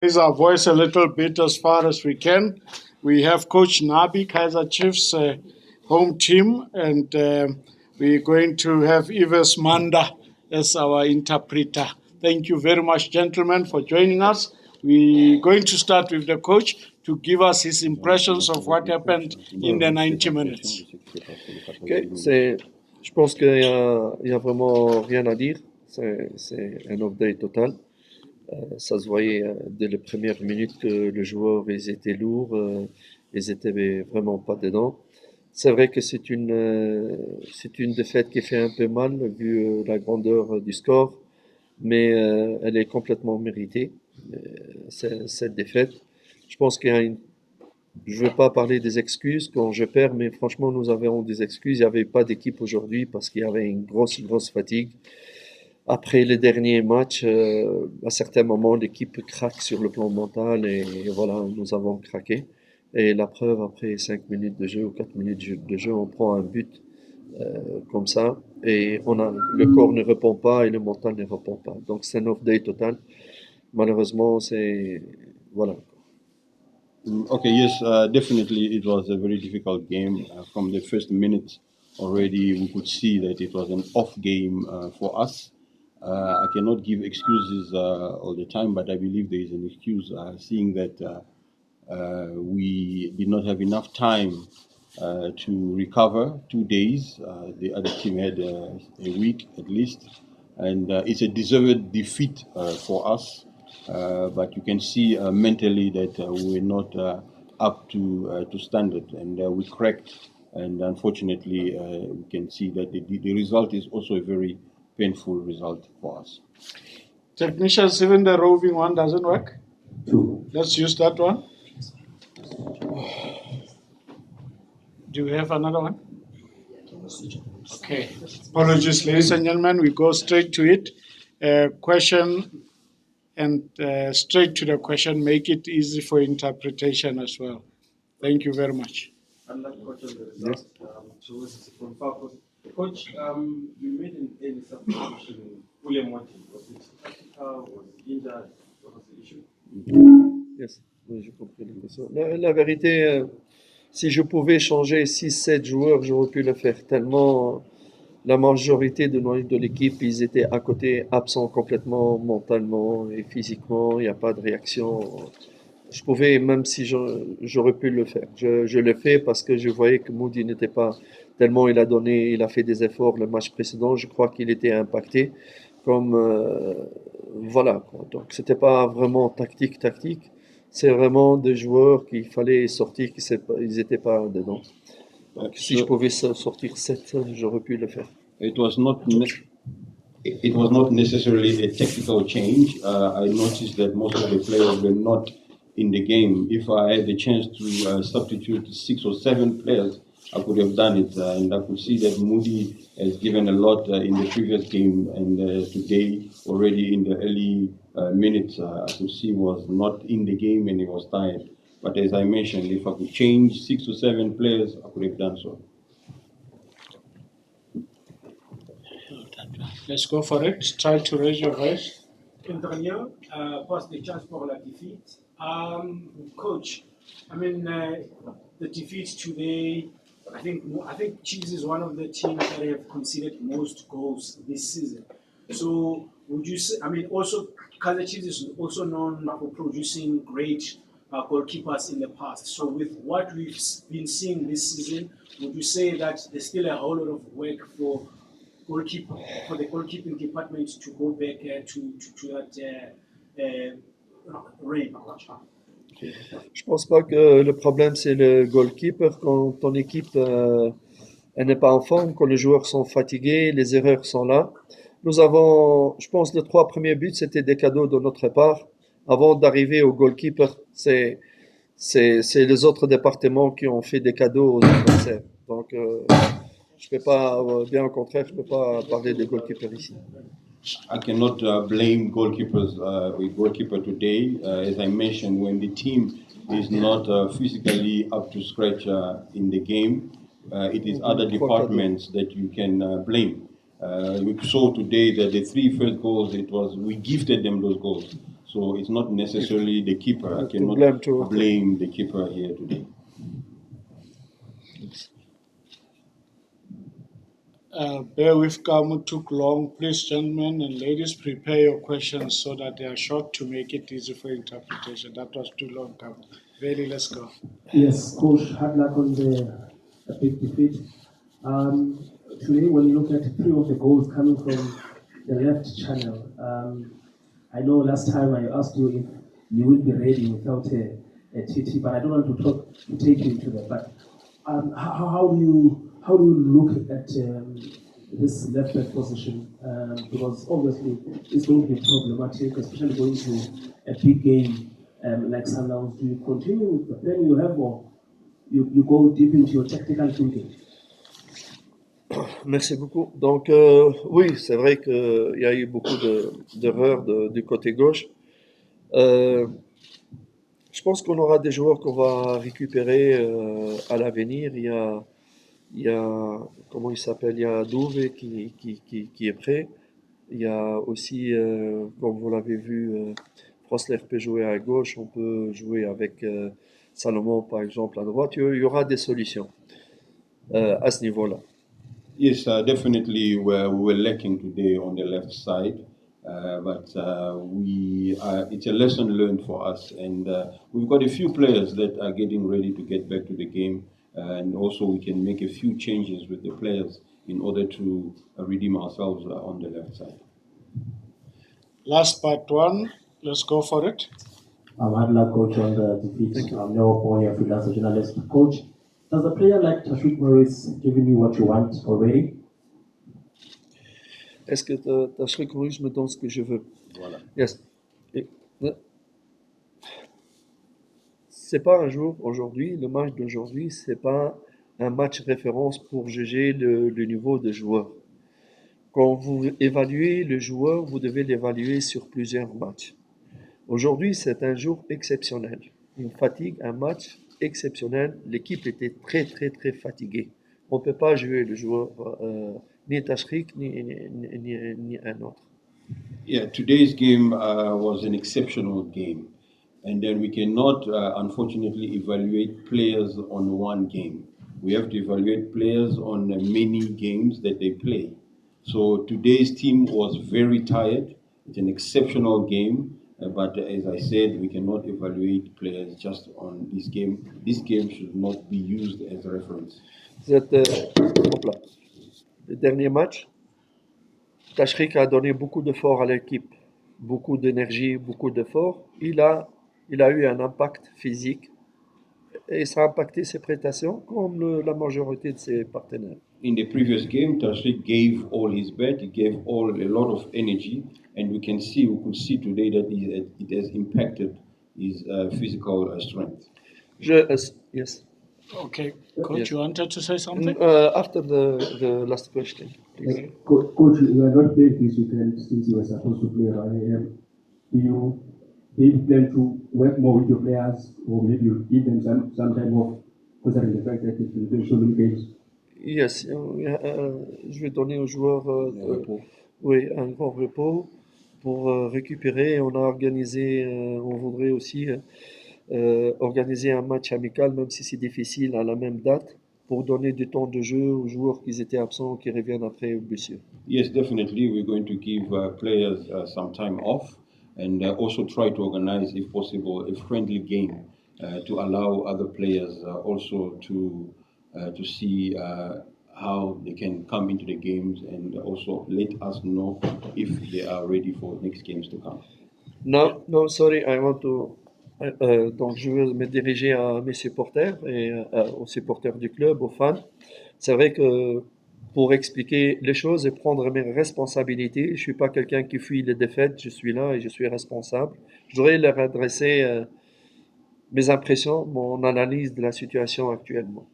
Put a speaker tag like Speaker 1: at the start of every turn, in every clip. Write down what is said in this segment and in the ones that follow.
Speaker 1: Raise our voice a little bit as far as we can. We have Coach Nabi, Kaizer Chiefs home team, and we're going to have Ives Manda as our interpreter. Thank you very much, gentlemen, for joining us. We're going to start with the coach to give us his impressions of what happened in the 90 minutes.
Speaker 2: Okay, je pense qu'il y a vraiment rien à dire. C'est un off-day total. Ça se voyait dès les premières minutes que les joueurs ils étaient lourds, ils étaient vraiment pas dedans. C'est vrai que c'est une défaite qui fait un peu mal vu la grandeur du score, mais elle est complètement méritée, cette défaite. Je pense qu'il y a une Je veux pas parler des excuses quand je perds, mais franchement, nous avons des excuses. Il n'y avait pas d'équipe aujourd'hui parce qu'il y avait une grosse fatigue. Après les derniers matchs, à certains moments, l'équipe craque sur le plan mental et voilà, nous avons craqué. Et la preuve, après 5 minutes de jeu ou 4 minutes de jeu, on prend un but comme ça et le corps ne répond pas et le mental ne répond pas. Donc c'est un off-day total. Malheureusement, voilà.
Speaker 3: Okay, yes, definitely it was a very difficult game. From the first minute already, we could see that it was an off game for us. I cannot give excuses all the time, but I believe there is an excuse, seeing that we did not have enough time to recover 2 days. The other team had a week at least, and it's a deserved defeat for us. But you can see mentally that we were not up to standard, and we cracked. And unfortunately, we can see that the result is also a very painful result for us.
Speaker 1: Technicians, even the roving one doesn't work. Let's use that one. Do we have another one? Okay. Apologies, ladies and gentlemen. We go straight to it. Question and straight to the question. Make it easy for interpretation as well. Thank you very much.
Speaker 4: I'm not coach on the result. From Falcons. Coach, you made an early substitution. William Martin was injured. What was the issue?
Speaker 2: Yes, oui, j'ai compris la question. La vérité, si je pouvais changer 6-7 joueurs, j'aurais pu le faire. Tellement la majorité de l'équipe, ils étaient à côté, absents complètement mentalement et physiquement. Il n'y a pas de réaction. Je pouvais, même si j'aurais pu le faire. Je le fais parce que je voyais que Moody n'était pas tellement il a fait des efforts le match précédent. Je crois qu'il était impacté. Comme voilà, quoi. Donc c'était pas vraiment tactique. C'est vraiment des joueurs qu'il fallait sortir, ils n'étaient pas dedans. Donc, si je pouvais sortir 7, j'aurais pu le faire.
Speaker 3: It was not necessarily a tactical change. I noticed that most of the players were not in the game. If I had the chance to substitute 6 or 7 players, I could have done it. And I could see that Moody has given a lot in the previous game, and today already in the early minutes, I could see was not in the game and he was tired. But as I mentioned, if I could change 6 or 7 players, I could have done so.
Speaker 1: Let's go for it. Try to raise your voice.
Speaker 4: Antonio, past the chance for la defeat. Coach, I mean, the defeat today, I think Chiefs is one of the teams that have conceded most goals this season. So would you say, I mean, also Kaizer Chiefs is also known for producing great goalkeepers in the past. So with what we've been seeing this season, would you say that there's still a whole lot of work for the goalkeeping department to go back to that reign?
Speaker 2: Je pense pas que le problème c'est le goalkeeper. Quand ton équipe elle n'est pas en forme, quand les joueurs sont fatigués, les erreurs sont là. Je pense, les 3 premiers buts c'était des cadeaux de notre part. Avant d'arriver au goalkeeper, c'est les autres départements qui ont fait des cadeaux aux adversaires. Donc je peux pas, bien au contraire, je peux pas parler des goalkeepers ici.
Speaker 3: I cannot blame goalkeepers. With goalkeeper today, as I mentioned, when the team is not physically up to scratch in the game, it is other departments that you can blame. We saw today that the 3 first goals, we gifted them those goals. So it's not necessarily the keeper. I
Speaker 2: To
Speaker 3: cannot
Speaker 2: blame to-
Speaker 3: blame the keeper here today.
Speaker 1: Bear with Kamu took long. Please, gentlemen and ladies, prepare your questions so that they are short to make it easy for interpretation. That was too long, Kamu. Really, let's go.
Speaker 5: Yes, Coach, hard luck on the big defeat. Today, when you look at three of the goals coming from the left channel, I know last time I asked you if you would be ready without a TT, but I don't want to take you into that. But how do you look at this left back position? Because obviously it's going to be problematic, especially going to a big game like Sundowns. Do you continue with the plan you have, or you go deep into your tactical thinking?
Speaker 2: Merci beaucoup. Donc, oui, c'est vrai qu'il y a eu beaucoup d'erreurs du côté gauche. Je pense qu'on aura des joueurs qu'on va récupérer à l'avenir. Il y a, comment il s'appelle? Il y a Douve qui est prêt. Il y a aussi, comme vous l'avez vu, Frosler peut jouer à gauche. On peut jouer avec Salomon, par exemple, à droite. Il y aura des solutions à ce niveau-là.
Speaker 3: Yes, definitely we were lacking today on the left side, but it's a lesson learned for us, and we've got a few players that are getting ready to get back to the game, and also we can make a few changes with the players in order to redeem ourselves on the left side.
Speaker 1: Last part one. Let's go for it.
Speaker 5: Hard luck, Coach, on the defeat. I'm Noah Boy, a freelance journalist. Coach, does a player like Tashreeq Morris giving you what you want already?
Speaker 2: Est-ce que Tashreeq Morris me donne ce que je veux?
Speaker 3: Voilà.
Speaker 2: Yes. C'est pas un jour aujourd'hui, le match d'aujourd'hui, c'est pas un match référence pour juger le niveau de joueur. Quand vous évaluez le joueur, vous devez l'évaluer sur plusieurs matchs. Aujourd'hui, c'est un jour exceptionnel. Une fatigue, un match exceptionnel. L'équipe était très, très, très fatiguée. On ne peut pas jouer le joueur, ni Tashreeq, ni un autre.
Speaker 3: Yeah, today's game was an exceptional game. And then we cannot, unfortunately, evaluate players on one game. We have to evaluate players on many games that they play. So today's team was very tired. It's an exceptional game. But as I said, we cannot evaluate players just on this game. This game should not be used as a reference.
Speaker 2: Le dernier match, Tashreeq a donné beaucoup d'efforts à l'équipe, beaucoup d'énergie, beaucoup d'efforts. Il a eu un impact physique et ça a impacté ses prestations comme la majorité de ses partenaires.
Speaker 3: In the previous game, Tashreeq gave all his best. He gave a lot of energy, and we could see today that it has impacted his physical strength.
Speaker 2: Yes.
Speaker 1: Okay, Coach,
Speaker 2: Yes.
Speaker 1: you wanted to say something?
Speaker 2: After the last question, please.
Speaker 5: Coach, you are not playing this weekend since you were supposed to play around AM. Do you plan to work more with your players, or maybe you give them some time off, considering the fact that it's been so many games?
Speaker 2: Yes, je vais donner aux joueurs oui, un grand repos pour récupérer. On a organisé, on voudrait aussi organiser un match amical, même si c'est difficile, à la même date, pour donner du temps de jeu aux joueurs qui étaient absents, qui reviennent après blessure.
Speaker 3: Yes, definitely. We're going to give players some time off and also try to organize, if possible, a friendly game to allow other players also to see how they can come into the games and also let us know if they are ready for next games to come.
Speaker 2: No, sorry, I want to. Donc, je veux me diriger à mes supporters et aux supporters du club, aux fans. C'est vrai que pour expliquer les choses et prendre mes responsabilités, je suis pas quelqu'un qui fuit les défaites. Je suis là et je suis responsable. Je voudrais leur adresser mes impressions, mon analyse de la situation actuellement.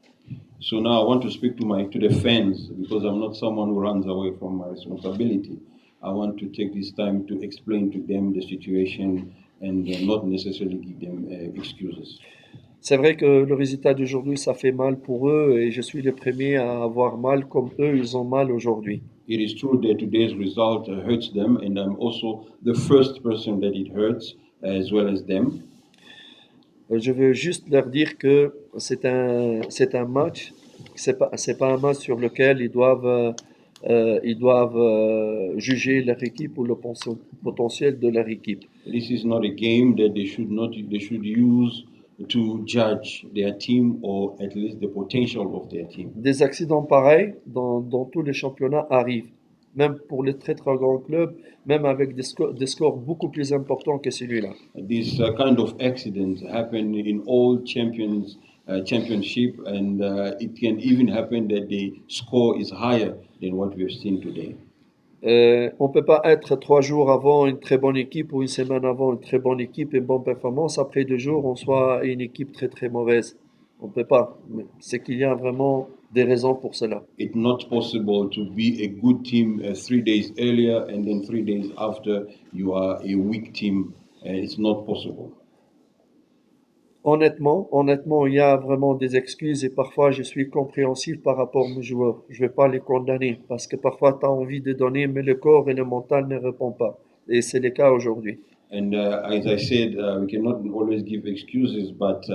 Speaker 3: So now I want to speak to the fans because I'm not someone who runs away from my responsibility. I want to take this time to explain to them the situation and not necessarily give them excuses.
Speaker 2: C'est vrai que le résultat d'aujourd'hui, ça fait mal pour eux et je suis le premier à avoir mal comme eux, ils ont mal aujourd'hui.
Speaker 3: It is true that today's result hurts them, and I'm also the first person that it hurts. as well as them.
Speaker 2: Je veux juste leur dire que c'est un match, c'est pas un match sur lequel ils doivent juger leur équipe ou le potentiel de leur équipe.
Speaker 3: This is not a game that they should use to judge their team or at least the potential of their team.
Speaker 2: Des accidents pareils dans tous les championnats arrivent, même pour les très très grands clubs, même avec des scores beaucoup plus importants que celui-là.
Speaker 3: These kind of accidents happen in all championship, and it can even happen that the score is higher than what we have seen today.
Speaker 2: On ne peut pas être 3 jours avant une très bonne équipe ou une semaine avant une très bonne équipe et une bonne performance. Après 2 jours, on soit une équipe très très mauvaise. On ne peut pas. C'est qu'il y a vraiment des raisons pour cela.
Speaker 3: It's not possible to be a good team 3 days earlier and then 3 days after you are a weak team. It's not possible.
Speaker 2: Honnêtement, il y a vraiment des excuses et parfois je suis compréhensif par rapport aux joueurs. Je ne vais pas les condamner parce que parfois tu as envie de donner, mais le corps et le mental ne répondent pas. Et c'est le cas aujourd'hui.
Speaker 3: And as I said, we cannot always give excuses, but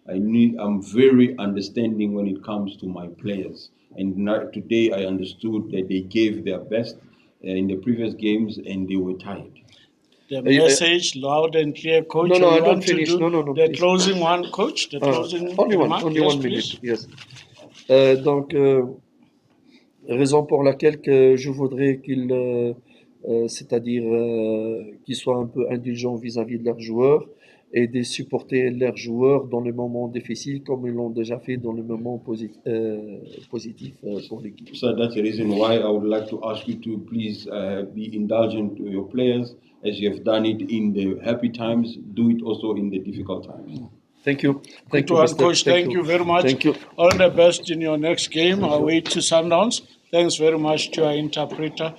Speaker 3: I'm very understanding when it comes to my players. And today I understood that they gave their best in the previous games and they were tired.
Speaker 1: The message loud and clear, coach.
Speaker 2: No, I
Speaker 1: You
Speaker 2: don't
Speaker 1: want to
Speaker 2: finish.
Speaker 1: do
Speaker 2: No,
Speaker 1: the
Speaker 2: please.
Speaker 1: closing one, coach. The closing
Speaker 2: Only
Speaker 1: remark.
Speaker 2: one
Speaker 1: Yes,
Speaker 2: minute.
Speaker 1: please.
Speaker 2: Yes. Donc, raison pour laquelle que je voudrais c'est-à-dire qu'ils soient un peu indulgents vis-à-vis de leurs joueurs et de supporter leurs joueurs dans les moments difficiles comme ils l'ont déjà fait dans les moments positifs pour l'équipe.
Speaker 3: So that's the reason why I would like to ask you to please be indulgent to your players as you have done it in the happy times. Do it also in the difficult times.
Speaker 2: Thank you.
Speaker 1: Good one, coach. Thank you very much.
Speaker 2: Thank you.
Speaker 1: All the best in your next game. Away to Sundowns. Thanks very much to our interpreter.